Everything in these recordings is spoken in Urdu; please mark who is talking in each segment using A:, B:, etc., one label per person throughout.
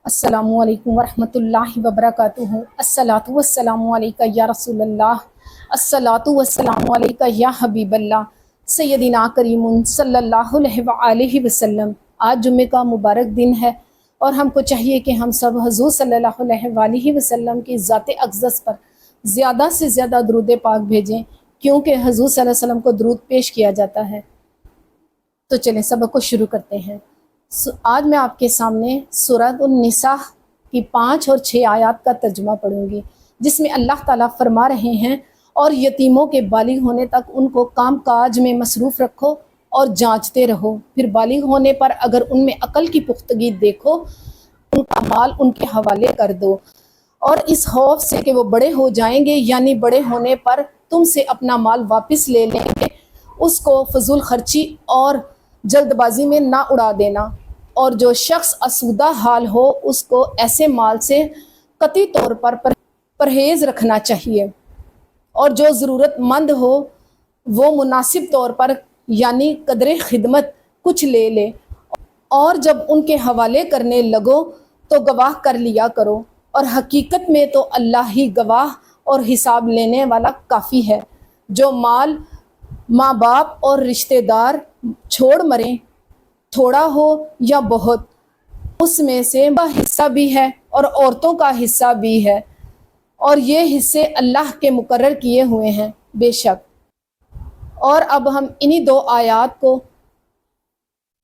A: السلام علیکم ورحمۃ اللہ وبرکاتہ۔ الصلاۃ والسلام علیکہ یا رسول اللہ، الصلاۃ والسلام علیکہ یا حبیب اللہ، سیدنا کریم صلی اللہ علیہ وآلہ وسلم۔ آج جمعے کا مبارک دن ہے اور ہم کو چاہیے کہ ہم سب حضور صلی اللہ علیہ وآلہ وسلم کی ذات اقدس پر زیادہ سے زیادہ درود پاک بھیجیں، کیونکہ حضور صلی اللہ علیہ وسلم کو درود پیش کیا جاتا ہے۔ تو چلیں سبق کو شروع کرتے ہیں۔ آج میں آپ کے سامنے سورۃ النساء کی 5 اور 6 آیات کا ترجمہ پڑھوں گی، جس میں اللہ تعالیٰ فرما رہے ہیں، اور یتیموں کے بالغ ہونے تک ان کو کام کاج میں مصروف رکھو اور جانچتے رہو، پھر بالغ ہونے پر اگر ان میں عقل کی پختگی دیکھو ان کا مال ان کے حوالے کر دو، اور اس خوف سے کہ وہ بڑے ہو جائیں گے، یعنی بڑے ہونے پر تم سے اپنا مال واپس لے لیں گے، اس کو فضول خرچی اور جلد بازی میں نہ اڑا دینا، اور جو شخص آسودہ حال ہو اس کو ایسے مال سے قطعی طور پر پرہیز رکھنا چاہیے، اور جو ضرورت مند ہو وہ مناسب طور پر یعنی قدر خدمت کچھ لے لے، اور جب ان کے حوالے کرنے لگو تو گواہ کر لیا کرو، اور حقیقت میں تو اللہ ہی گواہ اور حساب لینے والا کافی ہے۔ جو مال ماں باپ اور رشتہ دار چھوڑ مریں، تھوڑا ہو یا بہت، اس میں سے کا حصہ بھی ہے اور عورتوں کا حصہ بھی ہے، اور یہ حصے اللہ کے مقرر کیے ہوئے ہیں بے شک۔ اور اب ہم انہی 2 آیات کو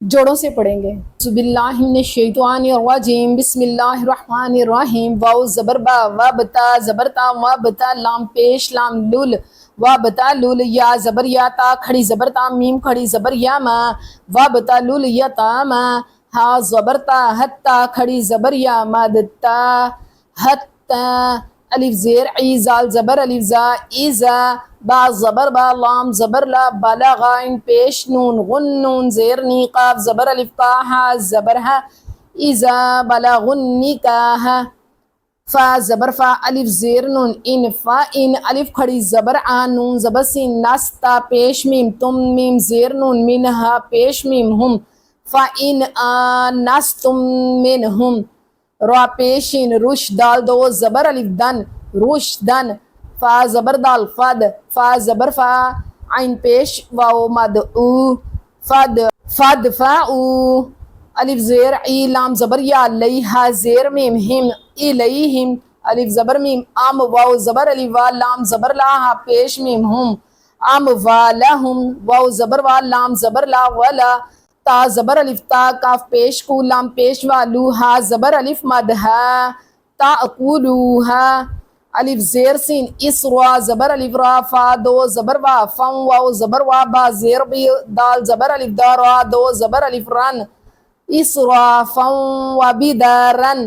A: جوڑوں سے پڑھیں گے۔ اعوذ باللہ من الشیطان الرجیم، بسم اللہ الرحمن الرحیم۔ واو زبر با، وا بتا زبر تا، وا بتا لام پیش لام لول، وا بتا لول، یا زبر یا، تا کھڑی زبر تا، میم کھڑی زبر یا ما، وا بتا لول یا تا ما، ہا زبر تا، حتا کھڑی زبر یا، ماد تا حتا، الف زیر ای، زال زبر الف زا، ایزا، با زبر با، لام زبر لا، بالا غائن پیش نون، غن نون زیر نی، قاف زبر الف کا، ہا زبر ہا، ایزا بالا غن نی کا ہا، فا زبر فا، الف زیر نون، ان فا ان، الف کھڑی زبر آ، نون زبر سین، ناستا پیش میم، تم میم زیر نون، منہا پیش میم ہم، فا ان آ ناستم منہم، را پیشین، روش دال دو زبر الف دن، روش دن، فا زبر دال فد، فا زبر فا، عین پیش واو مد او، فد فد فا او، الف زیر ای، لام زبر یا، لیہا زیر میم ہم، الیہم، الف زبر میم، ام واو زبر الف وا، لام زبر لا، ہا پیش میم ہم، ام والہم، واو زبر وا، لام زبر لا، ولا، تا زبر الف تا، کاف پیش کو، لام پیش والو، ہا زبر الف مد ہا، تا اقولوہا، الف زیر سین، اسرا زبر الف را، فا دو زبر وا، فم واو زبر وا، با زیر بی، دال زبر الف دا، را دو زبر الف رن، اسرا فم و بدرن،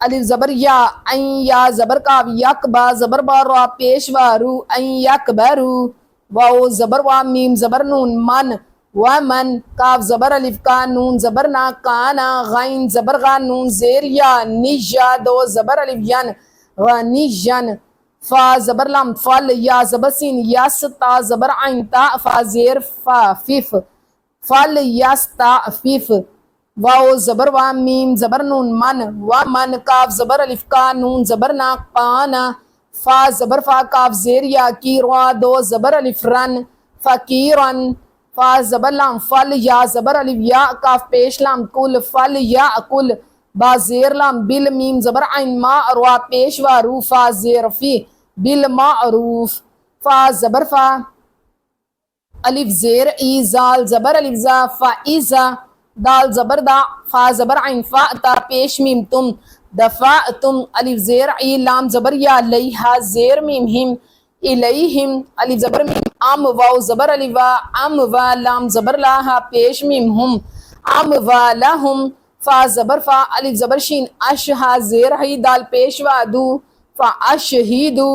A: الف زبر یا، این یا زبر کاف، یک با زبر با، را پیش وارو، این یک برو، واو زبر وا، میم زبر نون، من ومن، کاف زبر الف کا، نون زبر نا، کانا، غین زبر غا، نون زیر یا، نجا دو زبر الف ین، غنیجن، فا زبر لام فل، یا زبر سین، یس، تا زبر عین، تا فا زیر فا، فف، فل یس تا فف، واو زبر وا، میم زبر نون، من ومن، کاف زبر الف کا، نون زبر نا، قانا، فا زبر فا، کاف زیر یا، کی، را دو زبر الف رن، فقیرن، فا زبر لام فل، یا زبر الف یا، کاف پیش لام کل، فل یا کل، با زیر لام بل، میم زبر عین، ما را پیش وارو، فا زیر فی، بالمعروف، فا زبر فا، الف زیر ای، زال زبر الف زا، فا ایزا، دال زبر دا، فا زبر عین، فا تا پیش میم تم، دفعتم، الف زیر ای، لام زبر یا، لیہا زیر میم ہم، الیہم، الف زبر میم، ام واو زبر الف وا، ام وا، لام زبر لا، ہا پیش میم ہم، ام والہم، فا زبر فا، الف زبر شین، اش ہا زیر ہی، دال پیش وا دو، فا اشہیدو،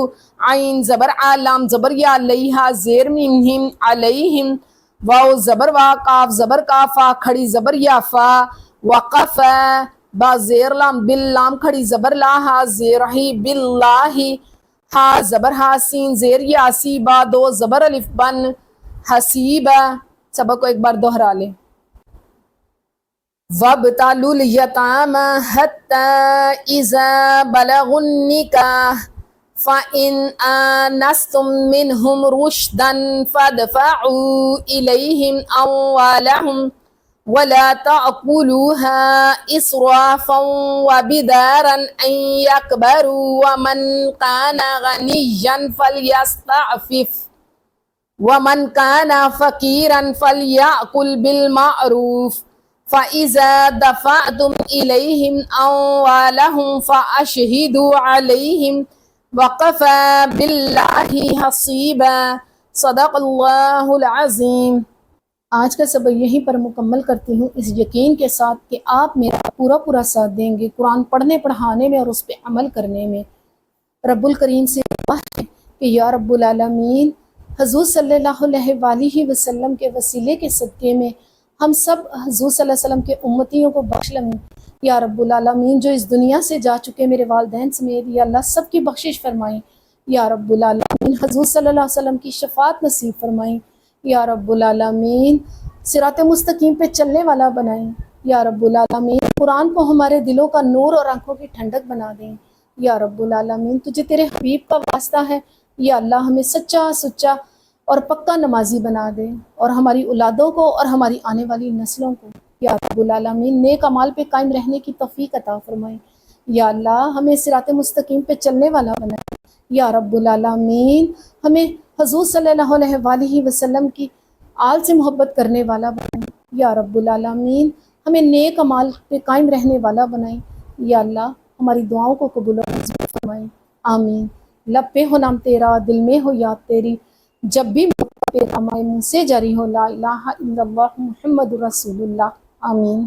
A: عین زبر آ، لام زبر یا، لیہا زیر میم ہم، علیہم، واو زبر وا، کاف زبر کا، فا کھڑی زبر یا، فا، وقف، با زیر لام، بل لام کھڑی زبر لا، ہا زیر ہی، باللہ، ہا زبر ہا، سین زیر یا، سی، با دو زبر الف بن، حسیبہ۔ سبق کو ایک بار دوہرا لیں۔ وابتلوا اليتامى حتى إذا بلغوا النكاح فإن آنستم منهم رشدا فادفعوا إليهم أموالهم ولا تأكلوها إسرافا وبدارا أن يكبروا ومن كان غنيا فليستعفف ومن كان فقيرا فليأكل بالمعروف فإذا دفعتم إليهم أموالهم فأشهدوا عليهم وكفى بالله حسيبا صدق اللہ العظیم۔ آج کا سبق یہیں پر مکمل کرتی ہوں، اس یقین کے ساتھ کہ آپ میرا پورا ساتھ دیں گے قرآن پڑھنے پڑھانے میں اور اس پہ عمل کرنے میں۔ رب الکریم سے دعا ہے کہ یا رب العالمین حضور صلی اللہ علیہ وآلہ وسلم کے وسیلے کے صدقے میں ہم سب حضور صلی اللہ علیہ وسلم کے امتیوں کو بخش لیں۔ یا رب العالمین جو اس دنیا سے جا چکے میرے والدین سمیت یا اللہ سب کی بخشش فرمائیں۔ یا رب العالمین حضور صلی اللہ علیہ وسلم کی شفاعت نصیب فرمائیں۔ یا رب العالمین صراط مستقیم پہ چلنے والا بنائیں۔ یا رب العالمین قرآن کو ہمارے دلوں کا نور اور آنکھوں کی ٹھنڈک بنا دیں۔ یا رب العالمین تجھے تیرے حبیب کا واسطہ ہے، یا اللہ ہمیں سچا اور پکا نمازی بنا دے، اور ہماری اولادوں کو اور ہماری آنے والی نسلوں کو یا رب العالمین نیک اعمال پہ قائم رہنے کی توفیق عطا فرمائے۔ یا اللہ ہمیں صراط مستقیم پہ چلنے والا بنائے۔ یا رب العالمین ہمیں حضور صلی اللہ علیہ وآلہ وسلم کی آل سے محبت کرنے والا بنائے۔ یا رب العالمین ہمیں نیک اعمال پہ قائم رہنے والا بنائے۔ یا اللہ ہماری دعاؤں کو قبول و منظور فرمائے، آمین۔ لب پہ ہو نام تیرا، دل میں ہو یاد تیری، جب بھی موقع پہ ہمارے منہ سے جاری ہو لا الہ الا اللہ محمد رسول اللہ، آمین۔